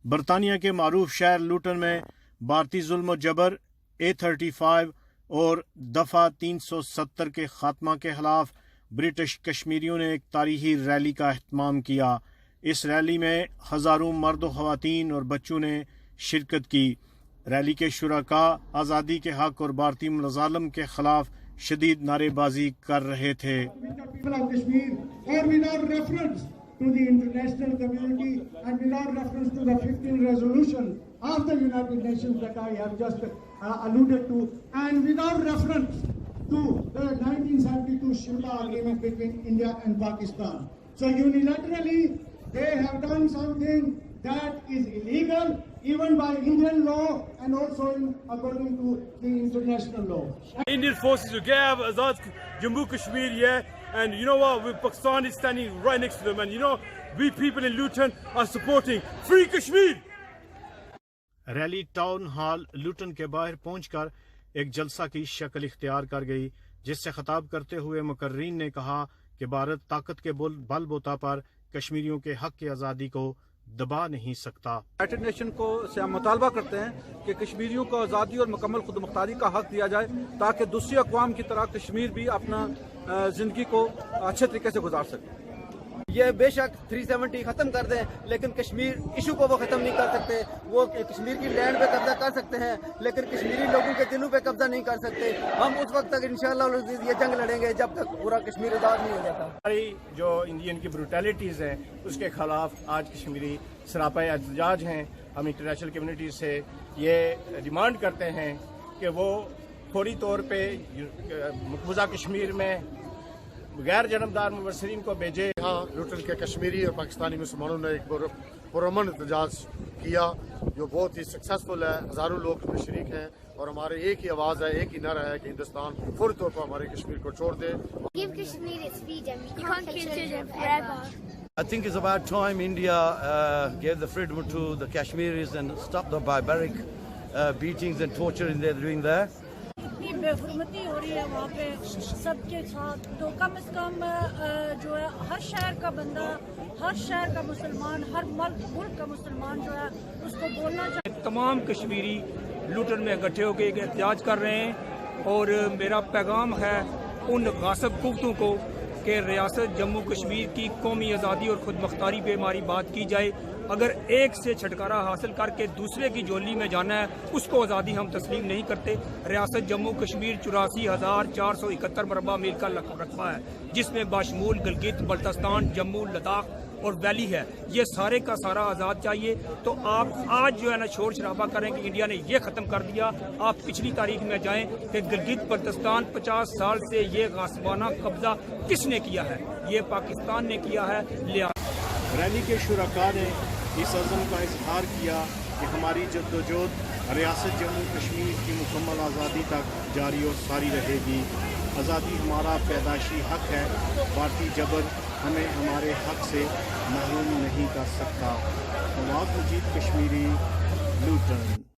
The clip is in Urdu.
برطانیہ کے معروف شہر لوٹن میں بھارتی ظلم و جبر A35 اور دفعہ 370 کے خاتمہ کے خلاف برٹش کشمیریوں نے ایک تاریخی ریلی کا اہتمام کیا۔ اس ریلی میں ہزاروں مرد و خواتین اور بچوں نے شرکت کی۔ ریلی کے شرکاء آزادی کے حق اور بھارتی مظالم کے خلاف شدید نعرے بازی کر رہے تھے۔ To the international community and without reference to the 15 resolution of the United Nations that I have just alluded to, and without reference to the 1972 Shimla Agreement between India and Pakistan. So unilaterally they have done something that is illegal even by Indian law and also according to the international law. Indian forces will get Azad Jammu Kashmir, yeah. And you know what, Pakistan is standing right next to them, and you know, we people in Luton are supporting Free Kashmir. Rally town hall Luton کے باہر پہنچ کر ایک جلسہ کی شکل اختیار کر گئی، جس سے خطاب کرتے ہوئے مقررین نے کہا کہ بھارت طاقت کے بل بوتا پر کشمیریوں کے حق کی آزادی کو دبا نہیں سکتا۔ یونائیٹڈ نیشن کو سے ہم مطالبہ کرتے ہیں کہ کشمیریوں کو آزادی اور مکمل خود مختاری کا حق دیا جائے تاکہ دوسری اقوام کی طرح کشمیر بھی اپنا زندگی کو اچھے طریقے سے گزار سکے۔ یہ بے شک 370 ختم کر دیں، لیکن کشمیر ایشو کو وہ ختم نہیں کر سکتے۔ وہ کشمیر کی لینڈ پہ قبضہ کر سکتے ہیں لیکن کشمیری لوگوں کے دلوں پہ قبضہ نہیں کر سکتے۔ ہم اس وقت تک انشاءاللہ یہ جنگ لڑیں گے جب تک پورا کشمیر آزاد نہیں ہو جاتا۔ ہماری جو انڈین کی بروٹیلٹیز ہیں اس کے خلاف آج کشمیری سراپا احتجاج ہیں۔ ہم انٹرنیشنل کمیونٹی سے یہ ڈیمانڈ کرتے ہیں کہ وہ فوری طور پہ مقبوضہ کشمیر میں غیر جانبدار مبصرین کو بھیجے۔ یہاں لوٹن کے کشمیری اور پاکستانی مسلمانوں نے ایک پرامن احتجاج کیا جو بہت ہی سکسیسفل ہے۔ ہزاروں لوگ اس میں شریک ہیں اور ہمارے ایک ہی آواز ہے، ایک ہی نعرہ ہے کہ ہندوستان فوری طور پر ہمارے کشمیر کو چھوڑ دے۔ Give Kashmir its freedom. You can't kill children forever. I think it's about time India gave the freedom to the Kashmiris and stop the barbaric beatings and torture they're doing there. اتنی بے حرمتی ہو رہی ہے وہاں پہ سب کے ساتھ، تو کم از کم جو ہے ہر شہر کا بندہ، ہر شہر کا مسلمان، ہر ملک کا مسلمان جو ہے اس کو بولنا چاہیے۔ تمام کشمیری لوٹن میں اکٹھے ہو کے ایک احتجاج کر رہے ہیں اور میرا پیغام ہے ان غاصب قوتوں کو کہ ریاست جموں کشمیر کی قومی آزادی اور خود مختاری پہ ہماری بات کی جائے۔ اگر ایک سے چھٹکارا حاصل کر کے دوسرے کی جولی میں جانا ہے اس کو آزادی ہم تسلیم نہیں کرتے۔ ریاست جموں کشمیر 84,471 مربع میل کا رقبہ ہے جس میں باشمول گلگت بلتستان، جموں، لداخ اور ویلی ہے۔ یہ سارے کا سارا آزاد چاہیے۔ تو آپ آج جو ہے نا شور شرابہ کریں کہ انڈیا نے یہ ختم کر دیا۔ آپ پچھلی تاریخ میں جائیں کہ گلگت بلتستان 50 سال سے یہ غاصبانہ قبضہ کس نے کیا ہے؟ یہ پاکستان نے کیا ہے۔ ریلی کے شرکاء نے اس عزم کا اظہار کیا کہ ہماری جدوجہد ریاست جموں کشمیر کی مکمل آزادی تک جاری اور ساری رہے گی۔ آزادی ہمارا پیدائشی حق ہے، بھارتی جبر ہمیں ہمارے حق سے محروم نہیں کر سکتا۔ نواز مجید کشمیری، لوٹن۔